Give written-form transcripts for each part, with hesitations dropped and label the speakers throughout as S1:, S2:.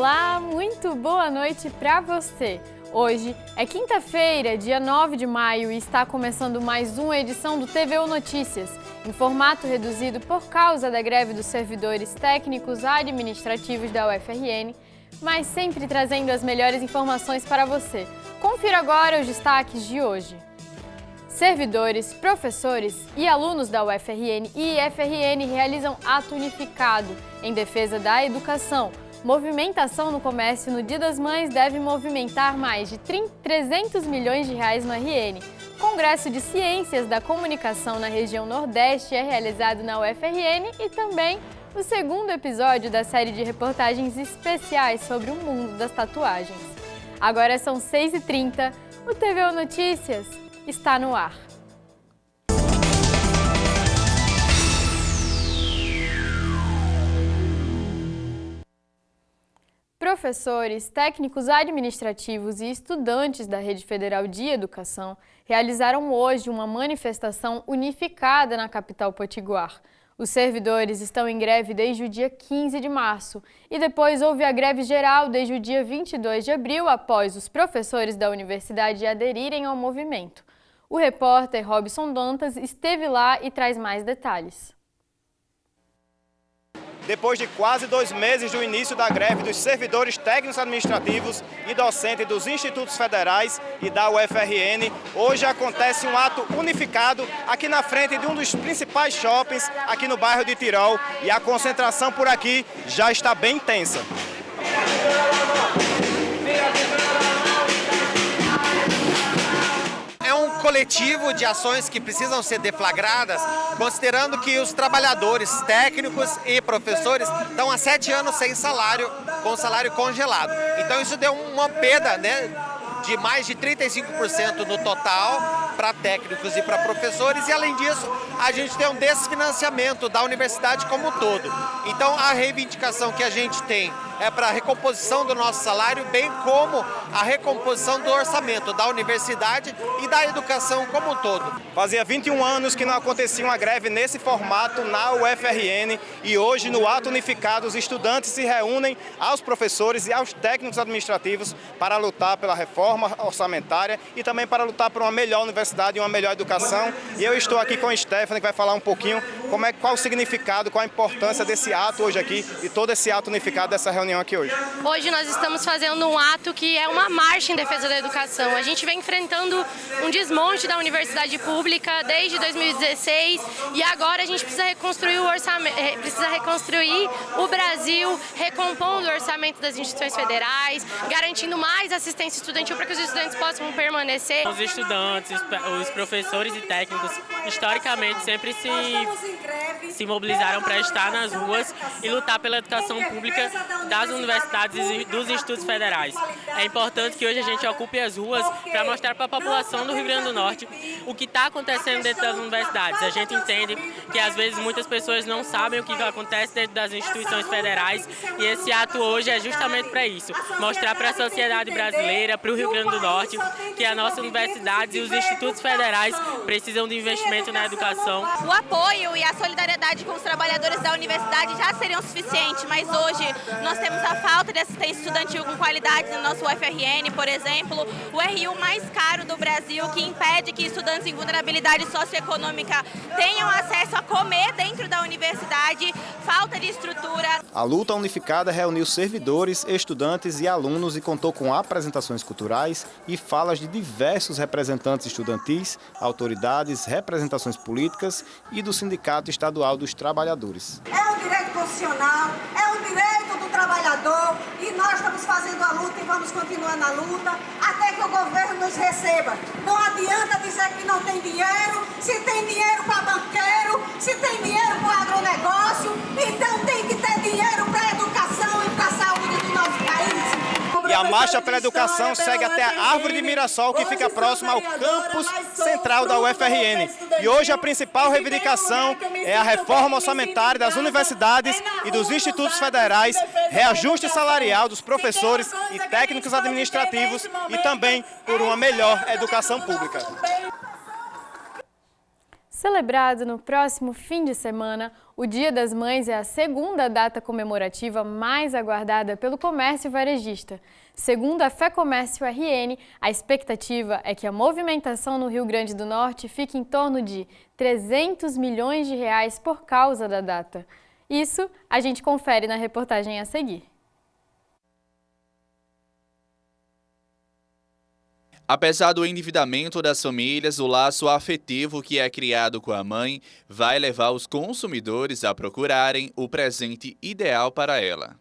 S1: Olá, muito boa noite para você! Hoje é quinta-feira, dia 9 de maio e está começando mais uma edição do TVU Notícias, em formato reduzido por causa da greve dos servidores técnicos administrativos da UFRN, mas sempre trazendo as melhores informações para você. Confira agora os destaques de hoje. Servidores, professores e alunos da UFRN e IFRN realizam ato unificado em defesa da educação. Movimentação no comércio no Dia das Mães deve movimentar mais de 300 milhões de reais no RN. Congresso de Ciências da Comunicação na região Nordeste é realizado na UFRN e também o segundo episódio da série de reportagens especiais sobre o mundo das tatuagens. Agora são 6h30, o TVU Notícias está no ar. Professores, técnicos administrativos e estudantes da Rede Federal de Educação realizaram hoje uma manifestação unificada na capital potiguar. Os servidores estão em greve desde o dia 15 de março e depois houve a greve geral desde o dia 22 de abril, após os professores da universidade aderirem ao movimento. O repórter Robson Dantas esteve lá e traz mais detalhes.
S2: Depois de quase 2 meses do início da greve dos servidores técnicos administrativos e docentes dos institutos federais e da UFRN, hoje acontece um ato unificado aqui na frente de um dos principais shoppings aqui no bairro de Tirol, e a concentração por aqui já está bem intensa.
S3: É um coletivo de ações que precisam ser deflagradas, considerando que os trabalhadores técnicos e professores estão há 7 anos sem salário, com salário congelado. Então isso deu uma perda, de mais de 35% no total para técnicos e para professores, e além disso a gente tem um desfinanciamento da universidade como um todo. Então a reivindicação que a gente tem é para a recomposição do nosso salário, bem como a recomposição do orçamento da universidade e da educação como um todo.
S2: Fazia 21 anos que não acontecia uma greve nesse formato na UFRN, e hoje, no ato unificado, os estudantes se reúnem aos professores e aos técnicos administrativos para lutar pela reforma orçamentária e também para lutar por uma melhor universidade e uma melhor educação. E eu estou aqui com a Stephanie, que vai falar um pouquinho qual o significado, qual a importância desse ato hoje aqui e todo esse ato unificado dessa reunião aqui hoje.
S4: Hoje nós estamos fazendo um ato que é uma marcha em defesa da educação. A gente vem enfrentando um desmonte da universidade pública desde 2016 e agora a gente precisa reconstruir o orçamento, precisa reconstruir o Brasil, recompondo o orçamento das instituições federais, garantindo mais assistência estudantil para que os estudantes possam permanecer.
S5: Os estudantes, os professores e técnicos, historicamente sempre se mobilizaram para estar nas ruas e lutar pela educação pública das universidades e dos institutos federais. É importante que hoje a gente ocupe as ruas para mostrar para a população do Rio Grande do Norte o que está acontecendo dentro das universidades. A gente entende que às vezes muitas pessoas não sabem o que acontece dentro das instituições federais, e esse ato hoje é justamente para isso, mostrar para a sociedade brasileira, para o Rio Grande do Norte, que a nossa universidade e os institutos federais precisam de investimento na educação.
S6: O apoio e a solidariedade com os trabalhadores da universidade já seriam suficientes, mas hoje nós temos a falta de assistência estudantil com qualidade no nosso UFRN, por exemplo, o RU mais caro do Brasil, que impede que estudantes em vulnerabilidade socioeconômica tenham acesso a comer dentro da universidade, falta de estrutura.
S2: A luta unificada reuniu servidores, estudantes e alunos e contou com apresentações culturais e falas de diversos representantes estudantis, autoridades, representações políticas e do Sindicato Estadual dos Trabalhadores.
S7: É o direito constitucional, é o direito do trabalhador, e nós estamos fazendo a luta e vamos continuar na luta até que o governo nos receba. Não adianta dizer que não tem dinheiro, se tem dinheiro para banqueiro, se tem dinheiro para o agronegócio, então tem que ter dinheiro para a educação e para a saúde do nosso país.
S2: E a Marcha pela Educação segue até a Árvore de Mirassol, que fica próxima ao campus central da UFRN. E hoje a principal reivindicação é a reforma orçamentária das universidades e dos institutos federais, reajuste salarial dos professores e técnicos administrativos e também por uma melhor educação pública.
S1: Celebrado no próximo fim de semana, o Dia das Mães é a segunda data comemorativa mais aguardada pelo comércio varejista. Segundo a FEComércio RN, a expectativa é que a movimentação no Rio Grande do Norte fique em torno de 300 milhões de reais por causa da data. Isso a gente confere na reportagem a seguir.
S8: Apesar do endividamento das famílias, o laço afetivo que é criado com a mãe vai levar os consumidores a procurarem o presente ideal para ela.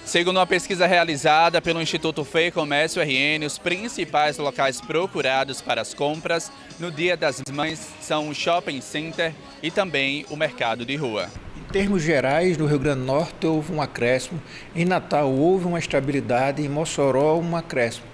S8: Segundo uma pesquisa realizada pelo Instituto FEComércio RN, os principais locais procurados para as compras no Dia das Mães são o shopping center e também o mercado de rua.
S9: Em termos gerais, no Rio Grande do Norte houve um acréscimo, em Natal houve uma estabilidade, em Mossoró um acréscimo.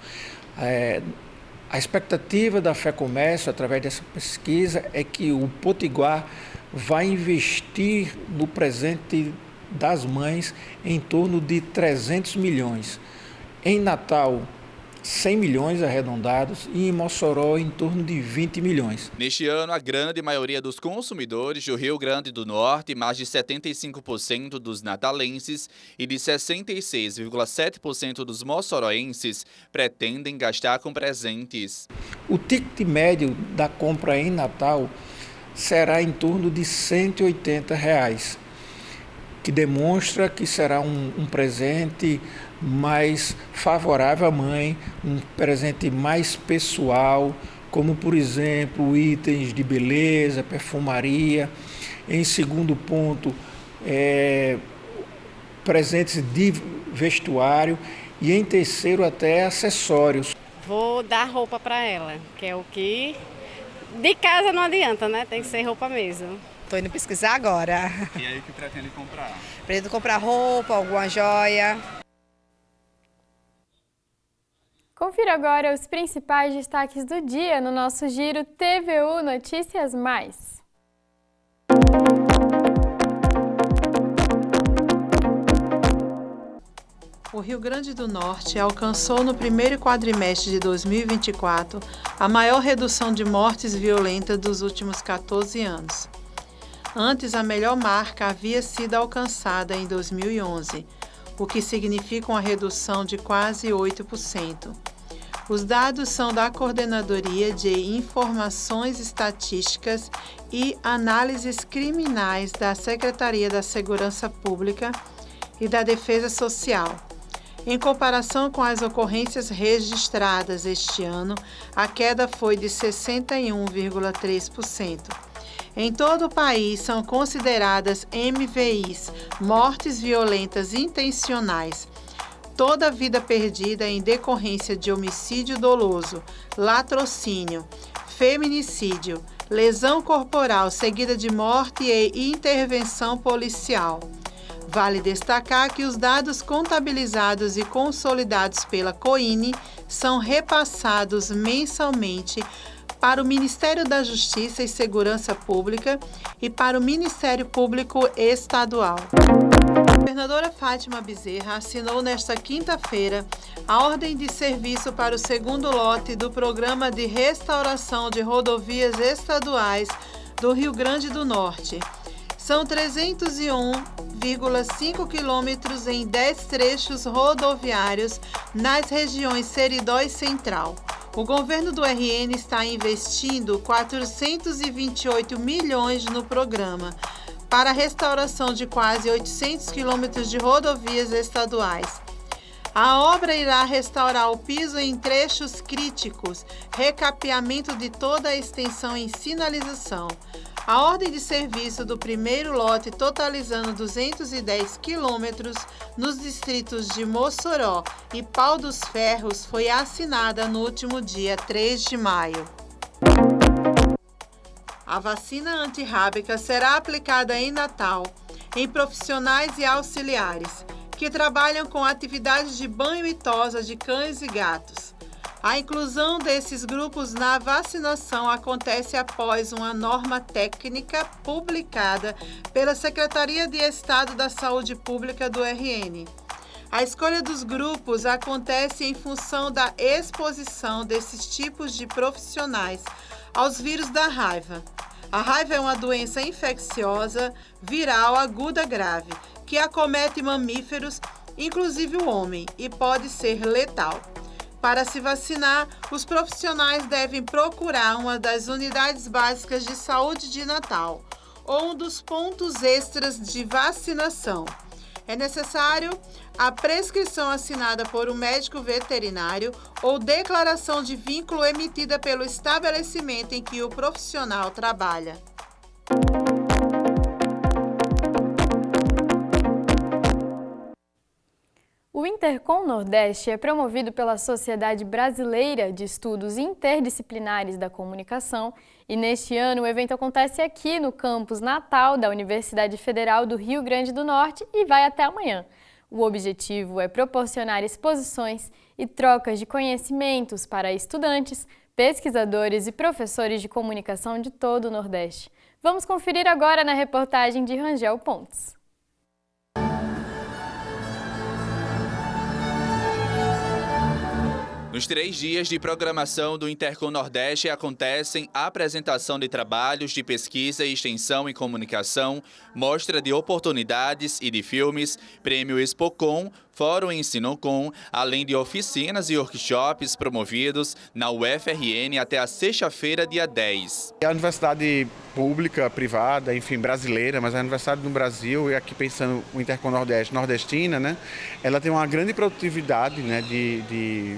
S9: A expectativa da FEComércio, através dessa pesquisa, é que o Potiguar vai investir no presente das mães em torno de 300 milhões. Em Natal, 100 milhões arredondados e em Mossoró em torno de 20 milhões.
S8: Neste ano, a grande maioria dos consumidores do Rio Grande do Norte, mais de 75% dos natalenses e de 66,7% dos moçoroenses, pretendem gastar com presentes.
S9: O ticket médio da compra em Natal será em torno de R$ 180, que demonstra que será um presente mais favorável à mãe, um presente mais pessoal, como, por exemplo, itens de beleza, perfumaria. Em segundo ponto, presentes de vestuário e, em terceiro, até acessórios.
S10: Vou dar roupa para ela, que é o que de casa não adianta, né? Tem que ser roupa mesmo.
S11: Estou indo pesquisar agora.
S8: E aí o que pretende comprar?
S11: Pretendo comprar roupa, alguma joia.
S1: Confira agora os principais destaques do dia no nosso giro TVU Notícias Mais.
S12: O Rio Grande do Norte alcançou no primeiro quadrimestre de 2024 a maior redução de mortes violentas dos últimos 14 anos. Antes, a melhor marca havia sido alcançada em 2011, o que significa uma redução de quase 8%. Os dados são da Coordenadoria de Informações Estatísticas e Análises Criminais da Secretaria da Segurança Pública e da Defesa Social. Em comparação com as ocorrências registradas este ano, a queda foi de 61,3%. Em todo o país, são consideradas MVIs, mortes violentas intencionais, toda vida perdida em decorrência de homicídio doloso, latrocínio, feminicídio, lesão corporal seguida de morte e intervenção policial. Vale destacar que os dados contabilizados e consolidados pela COINE são repassados mensalmente para o Ministério da Justiça e Segurança Pública e para o Ministério Público Estadual. A governadora Fátima Bezerra assinou nesta quinta-feira a ordem de serviço para o segundo lote do Programa de Restauração de Rodovias Estaduais do Rio Grande do Norte. São 301,5 quilômetros em 10 trechos rodoviários nas regiões Seridó e Central. O governo do RN está investindo 428 milhões no programa para a restauração de quase 800 quilômetros de rodovias estaduais. A obra irá restaurar o piso em trechos críticos, recapeamento de toda a extensão em sinalização. A ordem de serviço do primeiro lote, totalizando 210 quilômetros nos distritos de Mossoró e Pau dos Ferros, foi assinada no último dia 3 de maio. A vacina antirrábica será aplicada em Natal em profissionais e auxiliares que trabalham com atividades de banho e tosa de cães e gatos. A inclusão desses grupos na vacinação acontece após uma norma técnica publicada pela Secretaria de Estado da Saúde Pública do RN. A escolha dos grupos acontece em função da exposição desses tipos de profissionais aos vírus da raiva. A raiva é uma doença infecciosa, viral, aguda grave, que acomete mamíferos, inclusive o homem, e pode ser letal. Para se vacinar, os profissionais devem procurar uma das unidades básicas de saúde de Natal ou um dos pontos extras de vacinação. É necessário a prescrição assinada por um médico veterinário ou declaração de vínculo emitida pelo estabelecimento em que o profissional trabalha.
S1: O Intercom Nordeste é promovido pela Sociedade Brasileira de Estudos Interdisciplinares da Comunicação e neste ano o evento acontece aqui no campus Natal da Universidade Federal do Rio Grande do Norte e vai até amanhã. O objetivo é proporcionar exposições e trocas de conhecimentos para estudantes, pesquisadores e professores de comunicação de todo o Nordeste. Vamos conferir agora na reportagem de Rangel Pontes.
S8: Nos 3 dias de programação do Intercom Nordeste acontecem a apresentação de trabalhos de pesquisa e extensão em comunicação, mostra de oportunidades e de filmes, prêmio Expocom, Fórum Ensinocom, além de oficinas e workshops promovidos na UFRN até a sexta-feira, dia 10.
S13: A universidade pública, privada, enfim, brasileira, mas a universidade no Brasil, e aqui pensando no Intercom Nordeste, nordestina, né, ela tem uma grande produtividade, né, de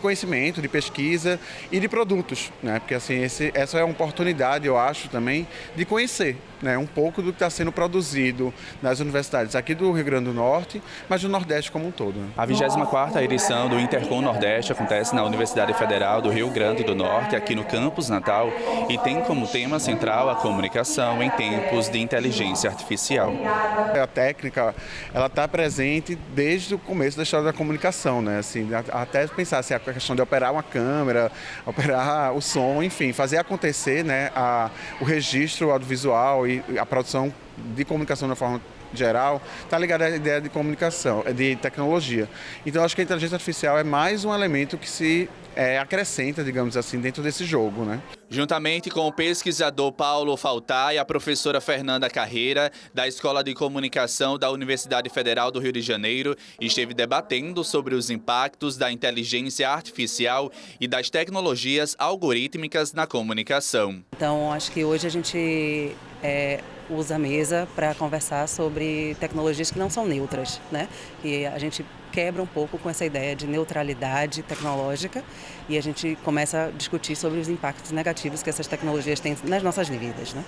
S13: conhecimento, de pesquisa e de produtos, né? Porque assim, essa é uma oportunidade, eu acho, também, de conhecer, né, um pouco do que está sendo produzido nas universidades aqui do Rio Grande do Norte, mas do Nordeste como um todo. Né?
S8: A 24ª edição do Intercom Nordeste acontece na Universidade Federal do Rio Grande do Norte, aqui no campus Natal, e tem como tema central a comunicação em tempos de inteligência artificial.
S13: A técnica, ela está presente desde o começo da história da comunicação, né? Assim, até pensar assim, a questão de operar uma câmera, operar o som, enfim, fazer acontecer, né, o registro audiovisual e a produção de comunicação de uma forma geral, está ligada à ideia de comunicação, de tecnologia. Então, acho que a inteligência artificial é mais um elemento que se acrescenta, digamos assim, dentro desse jogo, né?
S8: Juntamente com o pesquisador Paulo Faltar e a professora Fernanda Carreira, da Escola de Comunicação da Universidade Federal do Rio de Janeiro, esteve debatendo sobre os impactos da inteligência artificial e das tecnologias algorítmicas na comunicação.
S14: Então, acho que hoje a gente usa a mesa para conversar sobre tecnologias que não são neutras, né? E a gente quebra um pouco com essa ideia de neutralidade tecnológica e a gente começa a discutir sobre os impactos negativos que essas tecnologias têm nas nossas vidas, né?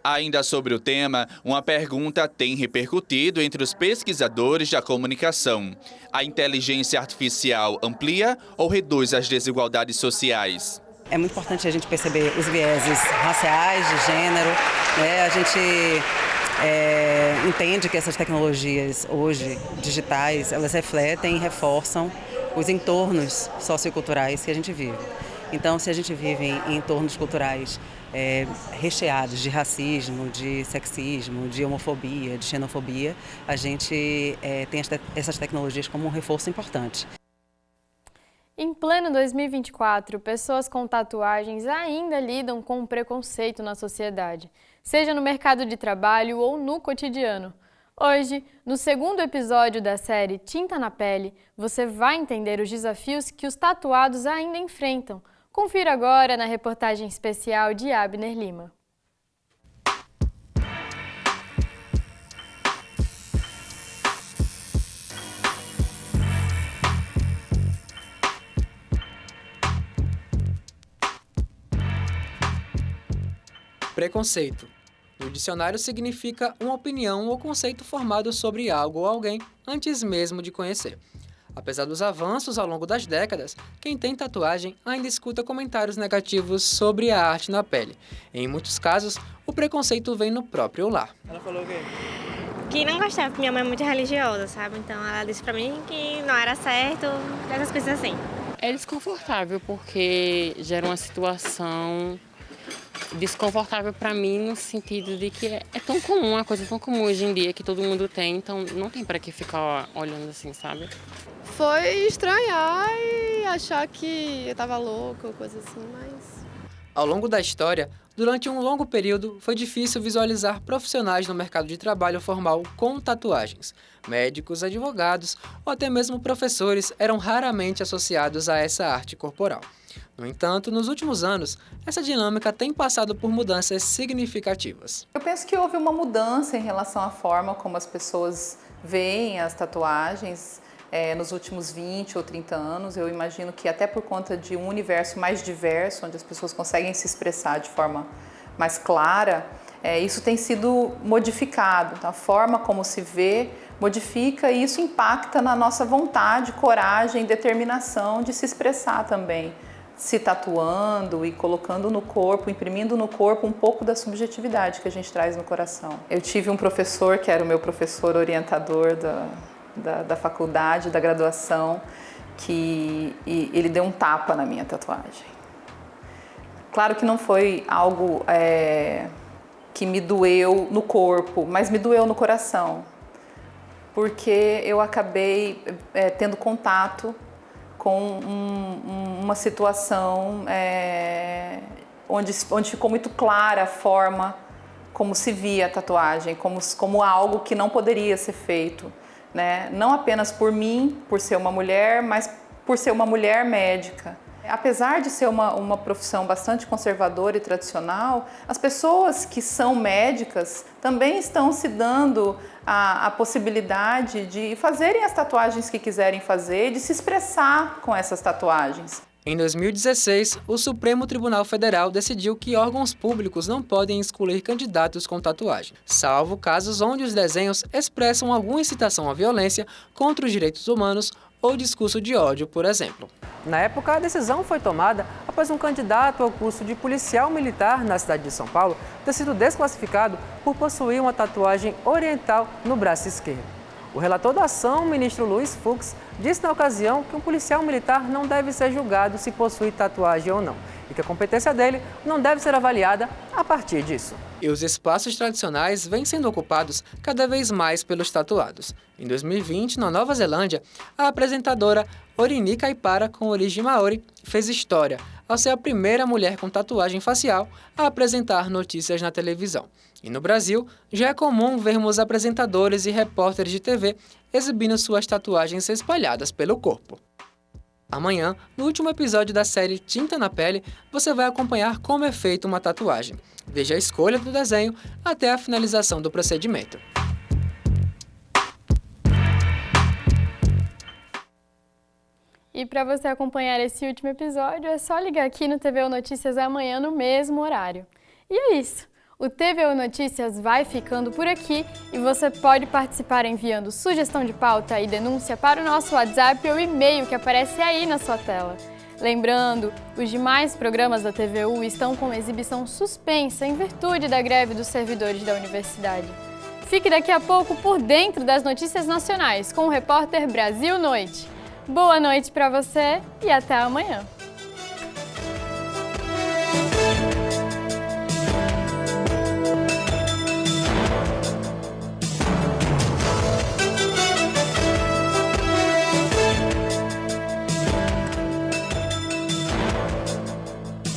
S8: Ainda sobre o tema, uma pergunta tem repercutido entre os pesquisadores da comunicação. A inteligência artificial amplia ou reduz as desigualdades sociais?
S14: É muito importante a gente perceber os vieses raciais, de gênero, né? A gente entende que essas tecnologias hoje, digitais, elas refletem e reforçam os entornos socioculturais que a gente vive. Então, se a gente vive em entornos culturais recheados de racismo, de sexismo, de homofobia, de xenofobia, a gente tem essas tecnologias como um reforço importante.
S1: Em pleno 2024, pessoas com tatuagens ainda lidam com o preconceito na sociedade, seja no mercado de trabalho ou no cotidiano. Hoje, no segundo episódio da série Tinta na Pele, você vai entender os desafios que os tatuados ainda enfrentam. Confira agora na reportagem especial de Abner Lima.
S15: Preconceito. No dicionário significa uma opinião ou conceito formado sobre algo ou alguém antes mesmo de conhecer. Apesar dos avanços ao longo das décadas, quem tem tatuagem ainda escuta comentários negativos sobre a arte na pele. Em muitos casos, o preconceito vem no próprio lar.
S16: Ela falou o quê? Que não gostava, porque minha mãe é muito religiosa, sabe? Então ela disse pra mim que não era certo, essas coisas assim.
S17: É desconfortável porque gera uma situação desconfortável para mim no sentido de que é tão comum, uma coisa tão comum hoje em dia que todo mundo tem, então não tem para que ficar olhando assim, sabe?
S18: Foi estranhar e achar que eu tava louca ou coisa assim, mas...
S15: Ao longo da história, durante um longo período, foi difícil visualizar profissionais no mercado de trabalho formal com tatuagens. Médicos, advogados ou até mesmo professores eram raramente associados a essa arte corporal. No entanto, nos últimos anos, essa dinâmica tem passado por mudanças significativas.
S18: Eu penso que houve uma mudança em relação à forma como as pessoas veem as tatuagens nos últimos 20 ou 30 anos. Eu imagino que até por conta de um universo mais diverso, onde as pessoas conseguem se expressar de forma mais clara, isso tem sido modificado. Então, a forma como se vê modifica e isso impacta na nossa vontade, coragem, determinação de se expressar também, se tatuando e colocando no corpo, imprimindo no corpo um pouco da subjetividade que a gente traz no coração. Eu tive um professor que era o meu professor orientador da faculdade, da graduação, que ele deu um tapa na minha tatuagem. Claro que não foi algo que me doeu no corpo, mas me doeu no coração, porque eu acabei tendo contato com uma situação onde ficou muito clara a forma como se via a tatuagem, como algo que não poderia ser feito, né? Não apenas por mim, por ser uma mulher, mas por ser uma mulher médica. Apesar de ser uma profissão bastante conservadora e tradicional, as pessoas que são médicas também estão se dando a possibilidade de fazerem as tatuagens que quiserem fazer, de se expressar com essas tatuagens.
S15: Em 2016, o Supremo Tribunal Federal decidiu que órgãos públicos não podem excluir candidatos com tatuagem, salvo casos onde os desenhos expressam alguma incitação à violência contra os direitos humanos ou discurso de ódio, por exemplo. Na época, a decisão foi tomada após um candidato ao curso de policial militar na cidade de São Paulo ter sido desclassificado por possuir uma tatuagem oriental no braço esquerdo. O relator da ação, o ministro Luiz Fux, disse na ocasião que um policial militar não deve ser julgado se possui tatuagem ou não, e que a competência dele não deve ser avaliada a partir disso. E os espaços tradicionais vêm sendo ocupados cada vez mais pelos tatuados. Em 2020, na Nova Zelândia, a apresentadora Orini Caipara, com origem maori, fez história ao ser a primeira mulher com tatuagem facial a apresentar notícias na televisão. E no Brasil, já é comum vermos apresentadores e repórteres de TV exibindo suas tatuagens espalhadas pelo corpo. Amanhã, no último episódio da série Tinta na Pele, você vai acompanhar como é feita uma tatuagem, desde a escolha do desenho até a finalização do procedimento.
S1: E para você acompanhar esse último episódio, é só ligar aqui no TVU Notícias amanhã no mesmo horário. E é isso! O TVU Notícias vai ficando por aqui e você pode participar enviando sugestão de pauta e denúncia para o nosso WhatsApp ou e-mail que aparece aí na sua tela. Lembrando, os demais programas da TVU estão com exibição suspensa em virtude da greve dos servidores da universidade. Fique daqui a pouco por dentro das notícias nacionais com o repórter Brasil Noite. Boa noite para você e até amanhã!